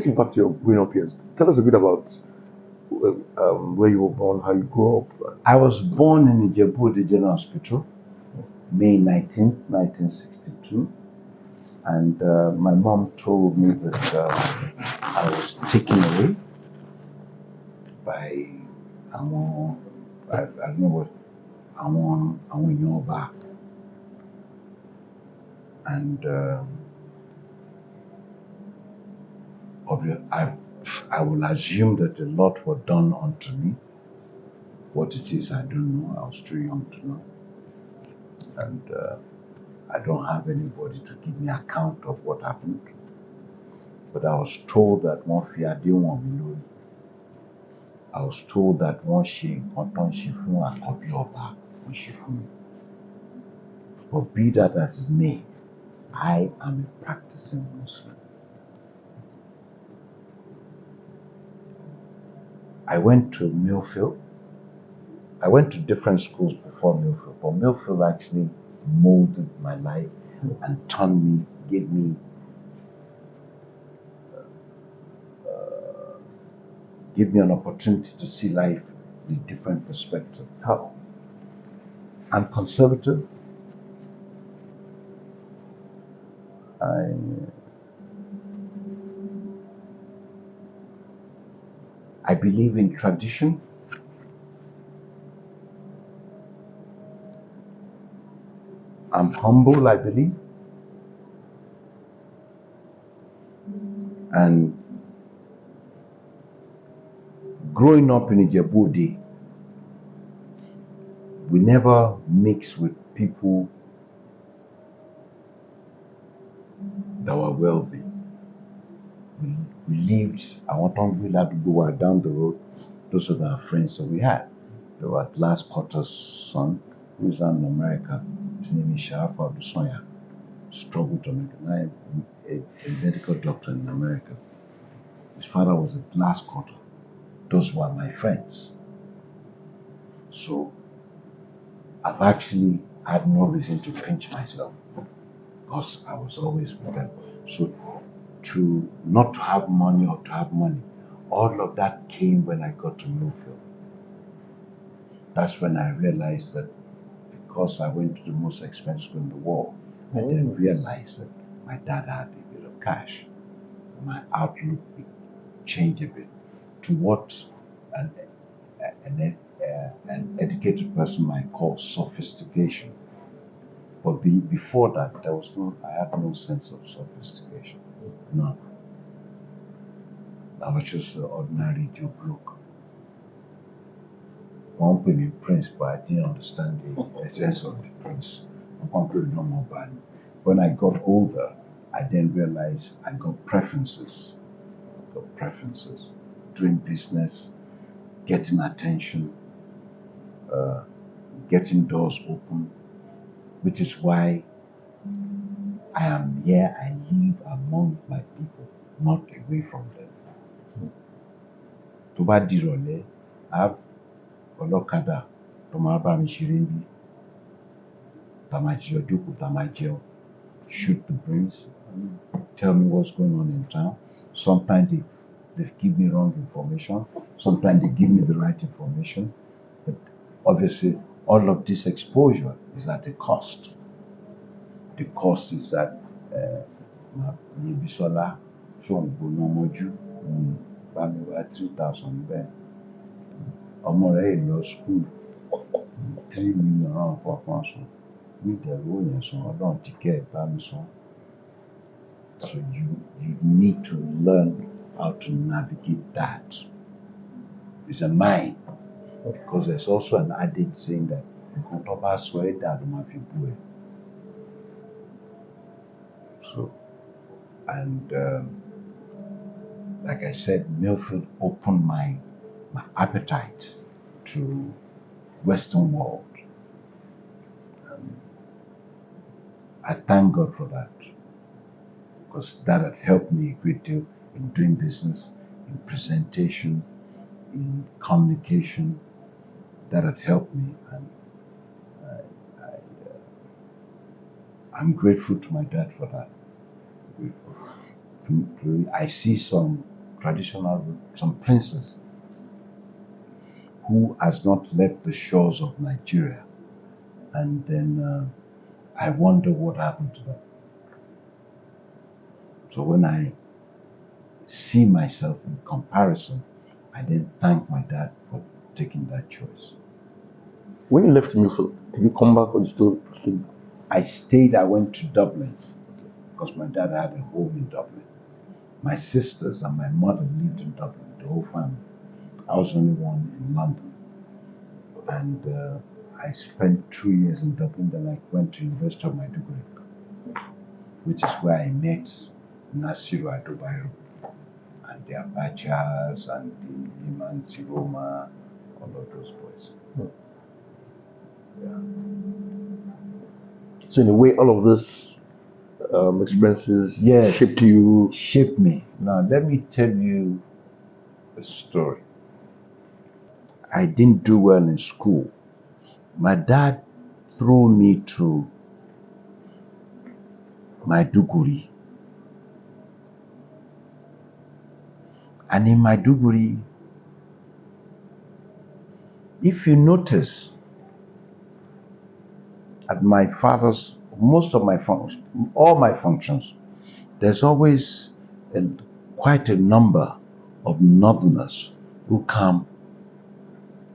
take you back to your growing up years. Tell us a bit about where you were born, how you grew up. I was born in Ijebu General Hospital, May 19th, 1962. And my mom told me that I was taken away by I don't know what, àwọn èèyàn ọba. And I will assume that a lot were done unto me. What it is, I don't know. I was too young to know. And I don't have anybody to give me account of what happened. But I was told that one fear didn't want me know. I was told that one she can't she fún àkọ́bí ọba, one she fún me. But be that as it may, I am a practicing Muslim. I went to Millfield. I went to different schools before Millfield, but Millfield actually molded my life and turned me, gave me an opportunity to see life in a different perspective. How? I'm conservative. I believe in tradition. I'm humble, I believe. And growing up in Ijebu, we never mix with people that were wealthy. We lived, I want to go down the road. Those are our friends that we had. There was last quarter's son, who is in America. His name is Sharaf Abdusonya. Struggled to make a medical doctor in America. His father was at last quarter. Those were my friends. So I've actually had no reason to pinch myself because I was always with them. So not to have money or to have money, all of that came when I got to Millfield. That's when I realized that because I went to the most expensive school in the world, I then realized that my dad had a bit of cash. My outlook changed a bit to what an educated person might call sophistication. But before that, I had no sense of sophistication. None. I was just an ordinary Joe bloke. One put me prince, but I didn't understand the essence of the prince. When I got older, I then realized I got preferences. Doing business, getting attention, getting doors open, which is why I am here. I live among my people, not away from them. To bá di ìrọ̀lẹ́, I have ọlọ́kadà tó máa bá mi ṣeré níbí, tá máa jọ jókòó, tá máa jẹun, shoot the breeze, tell me what's going on in town. Sometimes they give me wrong information. Sometimes they give me the right information. But obviously, all of this exposure is at a cost. The cost is that Bisola, Shongo Nomoju, Bamiwa 3,000 bẹ́ẹ̀. Ọmọ rẹ̀ lọ school 3 million around for function. We the road and so on to get Bamison. So you need to learn how to navigate that. It's a mine. Because there's also an adage saying that so, and like I said, Millfield opened my appetite to Western world. I thank God for that, because that had helped me a great deal in doing business, in presentation, in communication. That had helped me, and I'm grateful to my dad for that. I see some traditional, some princess who has not left the shores of Nigeria. And then I wonder what happened to them. So when I see myself in comparison, I then thank my dad for taking that choice. When you left Milford, did you come back or you still stayed? I stayed, I went to Dublin because my dad had a home in Dublin. My sisters and my mother lived in Dublin, the whole family. I was the only one in London. And I spent 2 years in Dublin, then I went to University of Maiduguri, which is where I met Nasiru Adobayo and the Abachas and the Iman Siroma, all of those boys. Yeah. So in a way, all of this experiences Yes. shaped you. Shaped me. Now let me tell you a story. I didn't do well in school. My dad threw me to Maiduguri. And in Maiduguri, if you notice, at my father's, most of my functions, all my functions, there's always quite a number of northerners who come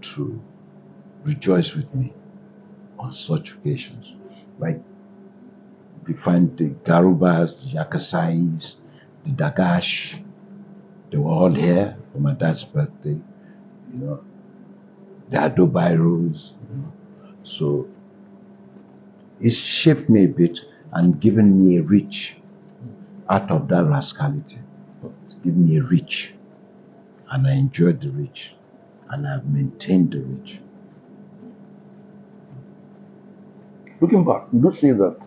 to rejoice with me on such occasions. Like we find the Garubas, the Yakasais, the Dagash, they were all here for my dad's birthday, you know, the Adobairos, you know. So it's shaped me a bit and given me a reach out of that rascality. It's given me a reach, and I enjoyed the reach, and I've maintained the reach. Looking back, you do say that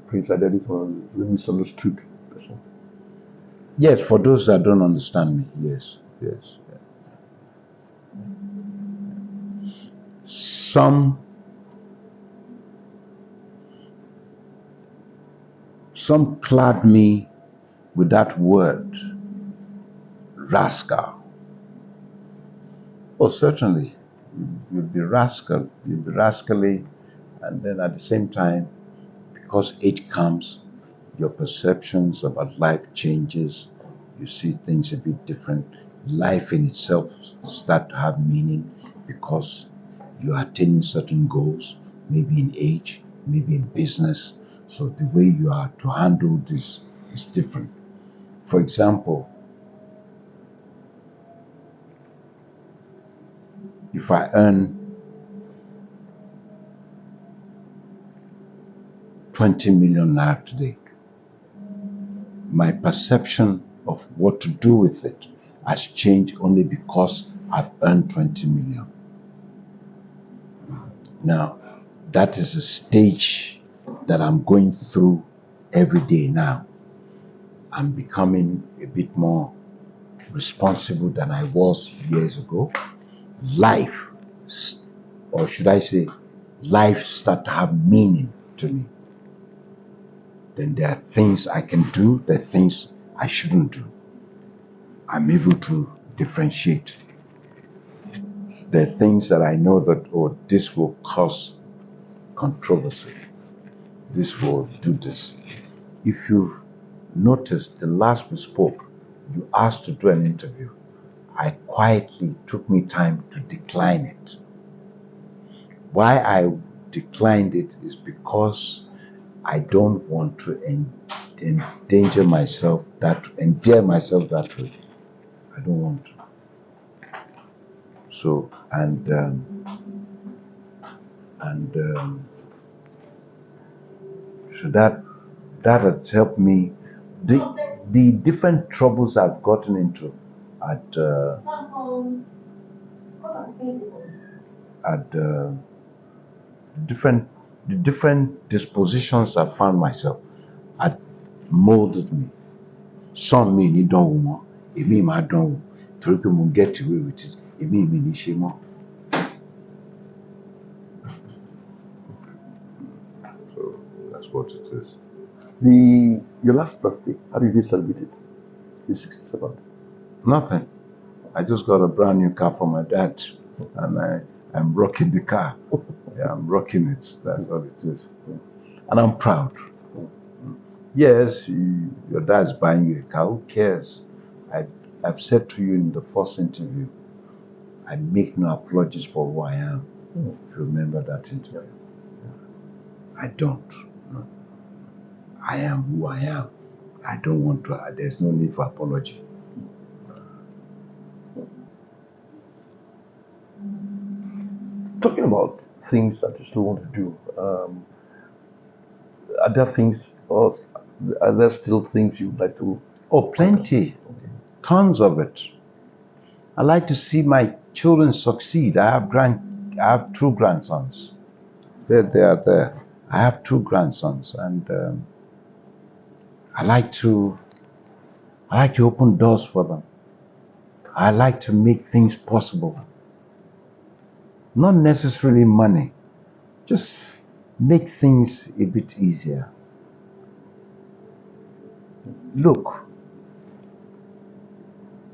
Prince Adedit was a misunderstood person. Yes, for those that don't understand me, yes. Some clad me with that word, rascal. Oh, certainly, you'll be rascal, you'll be rascally, and then at the same time, because age comes, your perceptions about life changes, you see things a bit different. Life in itself start to have meaning because you are attaining certain goals, maybe in age, maybe in business. So the way you are to handle this is different. For example, if I earn 20 million naira today, my perception of what to do with it has changed only because I've earned 20 million. Now, that is a stage that I'm going through every day now. I'm becoming a bit more responsible than I was years ago. Life, or should I say, life start to have meaning to me. Then there are things I can do, there are things I shouldn't do. I'm able to differentiate. There are things that I know that, oh, this will cause controversy. This will do this. If you've noticed, the last we spoke, you asked to do an interview. I quietly took me time to decline it. Why I declined it is because I don't want to endear myself that way. I don't want to. So so that has helped me. The different troubles I've gotten into at the different dispositions I found myself had molded me. Some me need don't want, me ma don't. Torí pé mo get away with it, me ní ṣe mọ́. So that's what it is. Your last birthday, how did you celebrate it? He's 67. Nothing. I just got a brand new car from my dad, and I'm rocking the car. Yeah, I'm rocking it. That's all it is. And I'm proud. Yes, your dad's buying you a car. Who cares? I've said to you in the first interview, I make no apologies for who I am. If you remember that interview. I don't. No. I am who I am. I don't want to, there's no need for apology. Talking about things that you still want to do, are there things, or are there still things you'd like to? Oh, plenty. Tons of it. I like to see my children succeed. I have two grandsons. They are there. I have two grandsons, and I like to open doors for them. I like to make things possible. Not necessarily money, just make things a bit easier. Look,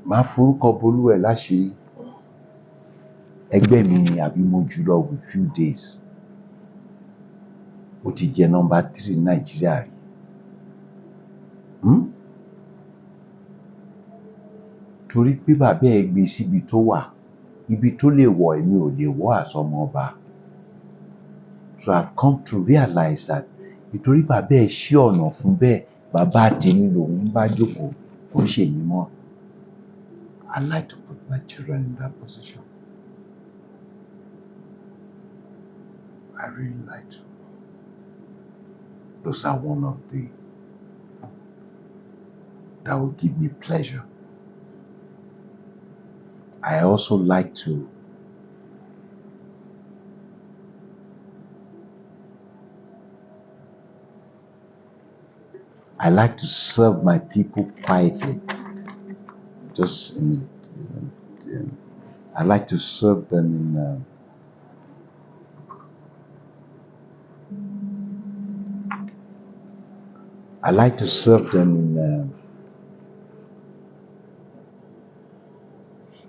máa forúkọ bolúwẹ̀ láṣìírí. Ẹgbẹ́ mi ni àbí mo jùlọ with few days. Ó ti jẹ́ number 3 Nàìjíríà rí. Torí pé bàbá ẹ̀ gbé síbi tó wà, ibi tó lè wọ̀ èmi ò lè wọ̀ àsọmọ ọba. So I've come to realize that ìtorí bàbá ẹ̀ ṣí ọ̀nà fún bẹ́ẹ̀, bàbá tèmi lòun bá jókòó, kò ṣe mí mọ́. I like to put my children in that position. I really like to. Those are one of the that will give me pleasure. I also like to serve my people quietly. Just I like to serve them in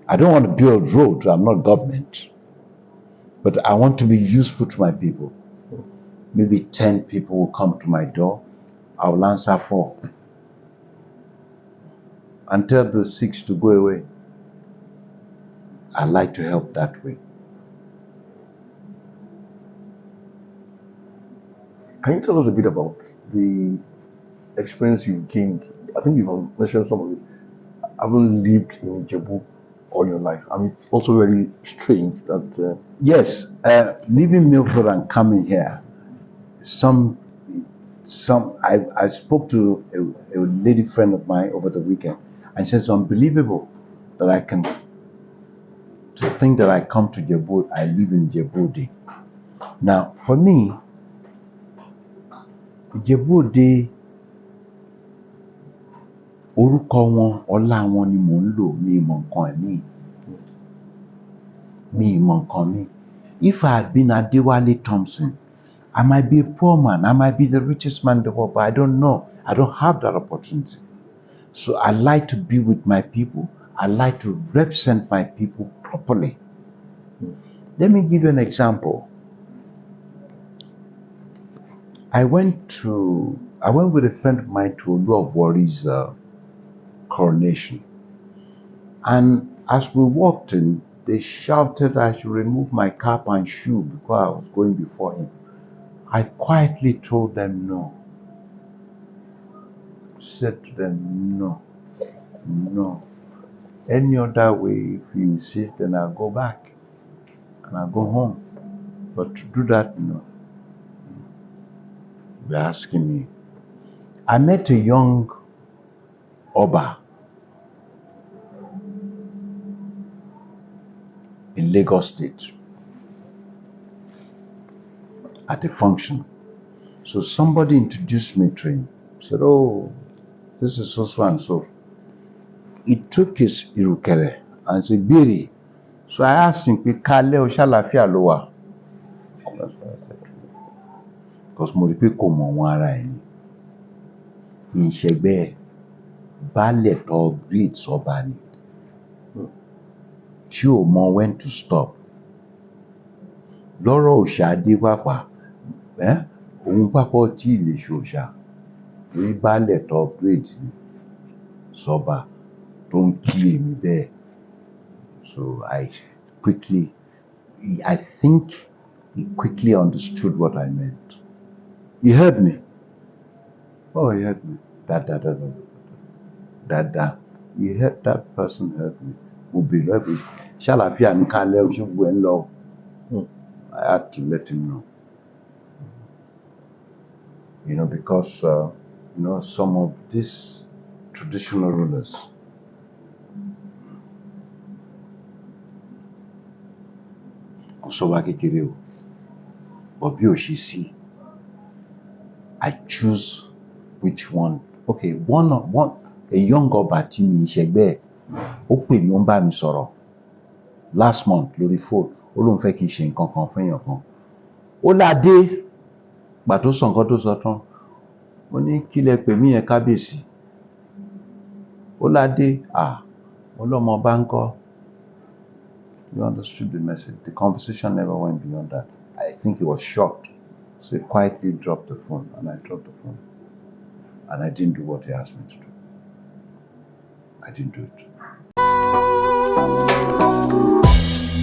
I don't want to build roads. I'm not government, but I want to be useful to my people. Maybe 10 people will come to my door. I will answer 4 and tell the 6 to go away. I like to help that way. Can you tell us a bit about the experience you've gained? I think you've mentioned some of it. Having lived in Ijebu all your life, I mean, it's also very strange that. Yes, leaving Milford and coming here. I spoke to a lady friend of mine over the weekend, and she said it's unbelievable that to think that I come to Djibouti, I live in Djibouti. Now, for me, Djibouti, orúkọ wọn, ọlá wọn ni mò ń lò, mi mọ nǹkan mi. If I had been Adewale Thompson, I might be a poor man, I might be the richest man in the world, but I don't know. I don't have that opportunity. So I like to be with my people. I like to represent my people properly. Let me give you an example. I went with a friend of mine to Olu of Warri's coronation. And as we walked in, they shouted I should remove my cap and shoe because I was going before him. I quietly told them no. Said to them no. Any other way, if you insist, then I'll go back and I'll go home. But to do that, no. They're asking me. I met a young Oba in Lagos State at a function. So somebody introduced me to him. Said, oh, this is so and so. He took his irukere and said, Biri. So I asked him, Kale o ṣàlàáfíà ló wà? That's what I said to him. Because mo rí pé kò mọ̀ wọ́n ara ẹ̀ ni. Mi ń ṣẹgbẹ́ ẹ̀. baálẹ̀ tó great sọ́ba ni tí ò mọ when to stop lọ́rọ̀ òòṣà dé pàpà òun pàpà tí ì lè ṣòòṣà torí baálẹ̀ tó great ni sọ́ba tó ń kí èmi bẹ́ẹ̀. So I think he quickly understood what I meant. He heard me. Oh, he heard me. That that person heard me. Mo bèèrè lọ́wọ́ pé ṣàlàáfíà ní kálẹ̀ o, ṣé gbogbo ẹ̀ ń lọ? I had to let him know. Because some of these traditional rulers, kò sọ́ba kékeré o, but bí ò ṣe sí, I choose which one. Okay, one a young ọba tí mi ṣẹgbẹ́ ẹ̀, ó pè mí, ó ń bá mi sọ̀rọ̀ last month lórí phone, ó lóun fẹ́ kí n ṣe nǹkan kan fún èèyàn kan. Ó ládé gbà tó sọ nǹkan tó sọ tán, ó ní kí lẹ pè mí yẹn kábíyèsí. Ó ládé mo lọ́mọ bá ń kọ́. You understood the message. The conversation never went beyond that. I think he was shocked. So he quietly dropped the phone, and I dropped the phone. And I didn't do what he asked me to do. I didn't do it.